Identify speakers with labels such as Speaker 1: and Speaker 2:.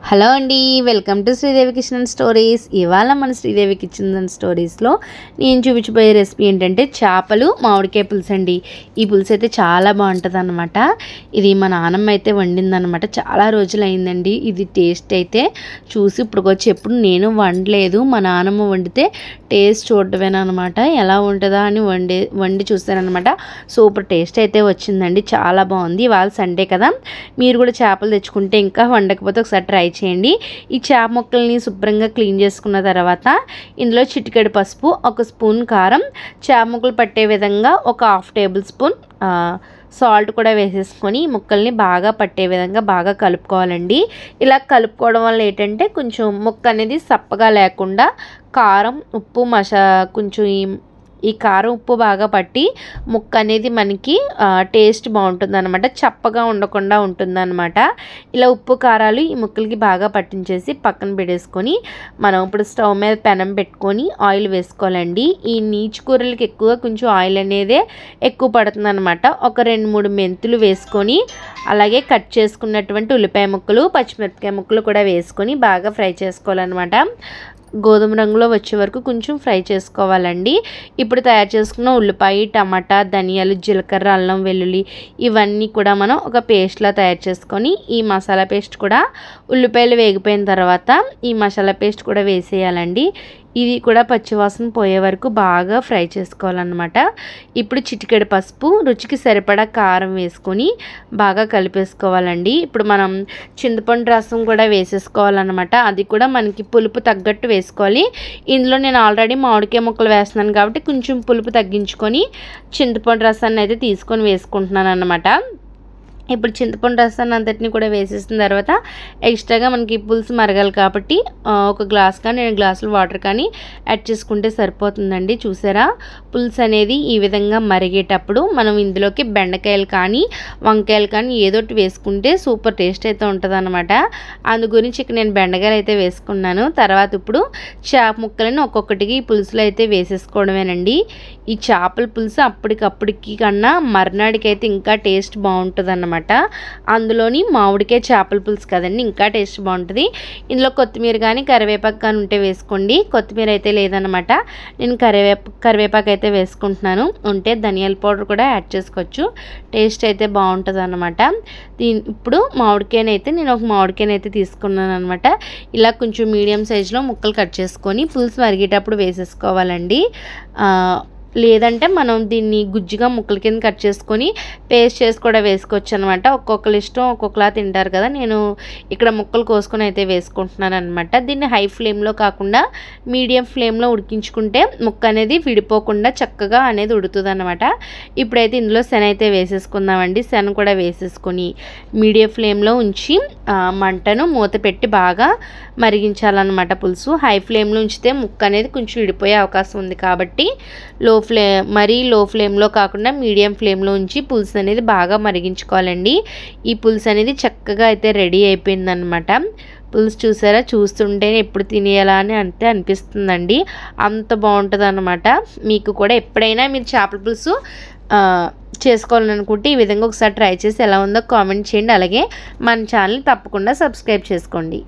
Speaker 1: Hello అండి, welcome to Sridevi kitchen and stories. ఇవాళ మన శ్రీదేవి కిచెన్ అండ్ స్టోరీస్లో నేను చూపించబోయే రెసిపీ ఏంటంటే చేపలు మామిడికాయ పులుసు అండి. ఈ పులుసు అయితే చాలా బాగుంటుంది అనమాట. ఇది మా నాన్నమ్మ అయితే వండిందనమాట. చాలా రోజులు అయిందండి ఇది టేస్ట్ అయితే చూసి ఇప్పటికొచ్చి ఎప్పుడు నేను వండలేదు. మా నాన్నమ్మ వండితే టేస్ట్ చూడటమేనమాట. ఎలా ఉంటుందా అని వండి చూస్తానమాట. సూపర్ టేస్ట్ అయితే వచ్చిందండి, చాలా బాగుంది. ఇవాళ సండే కదా, మీరు కూడా చేపలు తెచ్చుకుంటే ఇంకా వండకపోతే ఒకసారి ట్రై చేయండి. ఈ చేప ముక్కల్ని శుభ్రంగా క్లీన్ చేసుకున్న తర్వాత ఇందులో చిటికెడు పసుపు, ఒక స్పూన్ కారం, చేప ముక్కలు పట్టే విధంగా ఒక 1/2 టేబుల్ స్పూన్ సాల్ట్ కూడా వేసేసుకొని ముక్కల్ని బాగా పట్టే విధంగా బాగా కలుపుకోవాలండి. ఇలా కలుపుకోవడం వల్ల ఏంటంటే కొంచెం ముక్క అనేది సప్పగా లేకుండా కారం ఉప్పు కొంచెం ఈ కారం ఉప్పు బాగా పట్టి ముక్క అనేది మనకి టేస్ట్ బాగుంటుంది అనమాట. చప్పగా ఉండకుండా ఉంటుంది అనమాట. ఇలా ఉప్పు కారాలు ఈ ముక్కలకి బాగా పట్టించేసి పక్కన పెట్టేసుకొని మనం ఇప్పుడు స్టవ్ మీద పెనం పెట్టుకొని ఆయిల్ వేసుకోవాలండి. ఈ నీచు కూరలకి ఎక్కువ కొంచెం ఆయిల్ అనేదే ఎక్కువ పడుతుంది అనమాట. ఒక 2-3 మెంతులు వేసుకొని అలాగే కట్ చేసుకున్నటువంటి ఉల్లిపాయ ముక్కలు, పచ్చిమిరపకాయ ముక్కలు కూడా వేసుకొని బాగా ఫ్రై చేసుకోవాలన్నమాట. గోధుమ రంగులో వచ్చే వరకు కొంచెం ఫ్రై చేసుకోవాలండి. ఇప్పుడు తయారు చేసుకున్న ఉల్లిపాయ, టమాటా, ధనియాలు, జీలకర్ర, అల్లం వెల్లుల్లి ఇవన్నీ కూడా మనం ఒక పేస్ట్లా తయారు చేసుకొని ఈ మసాలా పేస్ట్ కూడా ఉల్లిపాయలు వేగిపోయిన తర్వాత ఈ మసాలా పేస్ట్ కూడా వేసేయాలండి. ఇది కూడా పచ్చివాసన పోయే వరకు బాగా ఫ్రై చేసుకోవాలన్నమాట. ఇప్పుడు చిటికెడు పసుపు, రుచికి సరిపడా కారం వేసుకొని బాగా కలిపేసుకోవాలండి. ఇప్పుడు మనం చింతపండు రసం కూడా వేసేసుకోవాలన్నమాట. అది కూడా మనకి పులుపు తగ్గట్టు వేసుకోవాలి. ఇందులో నేను ఆల్రెడీ మామిడికాయ ముక్కలు వేస్తున్నాను కాబట్టి కొంచెం పులుపు తగ్గించుకొని చింతపండు రసాన్ని అయితే తీసుకొని వేసుకుంటున్నాను అన్నమాట. ఇప్పుడు చింతపండు రసాన్ని అంతటిని కూడా వేసేసిన తర్వాత ఎక్స్ట్రాగా మనకి పులుసు మరగాలి కాబట్టి ఒక గ్లాస్ కానీ 2 గ్లాసులు వాటర్ కానీ యాడ్ చేసుకుంటే సరిపోతుందండి. చూసారా, పులుసు అనేది ఈ విధంగా మరిగేటప్పుడు మనం ఇందులోకి బెండకాయలు కానీ వంకాయలు కానీ ఏదోటి వేసుకుంటే సూపర్ టేస్ట్ అయితే ఉంటుంది అనమాట. అందు గురించి ఇక్కడ నేను బెండకాయలు అయితే వేసుకున్నాను. తర్వాత ఇప్పుడు చేప ముక్కలను ఒక్కొక్కటికి ఈ పులుసులో అయితే వేసేసుకోవడమేనండి. ఈ చేపల పులుసు అప్పటికప్పటికి కన్నా మర్నాడికి అయితే ఇంకా టేస్ట్ బాగుంటుంది అన్నమాట. అందులోని మామిడికాయ చేపల పులుసు కదండి, ఇంకా టేస్ట్ బాగుంటుంది. ఇందులో కొత్తిమీర కానీ కరివేపాకు కానీ ఉంటే వేసుకోండి. కొత్తిమీర అయితే లేదనమాట, నేను కరివేపాకు అయితే వేసుకుంటున్నాను. ఉంటే ధనియాల పౌడర్ కూడా యాడ్ చేసుకోవచ్చు, టేస్ట్ అయితే బాగుంటుంది అనమాట. ఇప్పుడు నేను ఒక మామిడికాయనైతే తీసుకున్నాను అనమాట. ఇలా కొంచెం మీడియం సైజులో ముక్కలు కట్ చేసుకొని పులుసు మరిగేటప్పుడు వేసేసుకోవాలండి. లేదంటే మనం దీన్ని గుజ్జుగా ముక్కల కింద కట్ చేసుకొని పేస్ట్ చేసి కూడా వేసుకోవచ్చు అనమాట. ఒక్కొక్కరు ఇష్టం ఒక్కొక్కలా తింటారు కదా, నేను ఇక్కడ ముక్కలు కోసుకొని అయితే వేసుకుంటున్నాను అనమాట. దీన్ని హై ఫ్లేమ్లో కాకుండా మీడియం ఫ్లేమ్లో ఉడికించుకుంటే ముక్క అనేది విడిపోకుండా చక్కగా అనేది ఉడుతుంది అనమాట. ఇప్పుడైతే ఇందులో శన అయితే వేసేసుకుందామండి. శన కూడా వేసేసుకొని మీడియం ఫ్లేమ్లో ఉంచి మంటను మూత పెట్టి బాగా మరిగించాలన్నమాట. పులుసు హై ఫ్లేమ్లో ఉంచితే ముక్క అనేది కొంచెం విడిపోయే అవకాశం ఉంది కాబట్టి మరీ లో ఫ్లేమ్లో కాకుండా మీడియం ఫ్లేమ్లో ఉంచి పులుసు అనేది బాగా మరిగించుకోవాలండి. ఈ పులుసు అనేది చక్కగా అయితే రెడీ అయిపోయిందనమాట. పులుసు చూసారా, చూస్తుంటేనే ఎప్పుడు తినేయాలా అని అంతే అనిపిస్తుందండి, అంత బాగుంటుంది అనమాట. మీకు కూడా ఎప్పుడైనా మీరు చేపల పులుసు చేసుకోవాలనుకుంటే ఈ విధంగా ఒకసారి ట్రై చేసి ఎలా ఉందో కామెంట్ చేయండి. అలాగే మన ఛానల్ తప్పకుండా సబ్స్క్రైబ్ చేసుకోండి.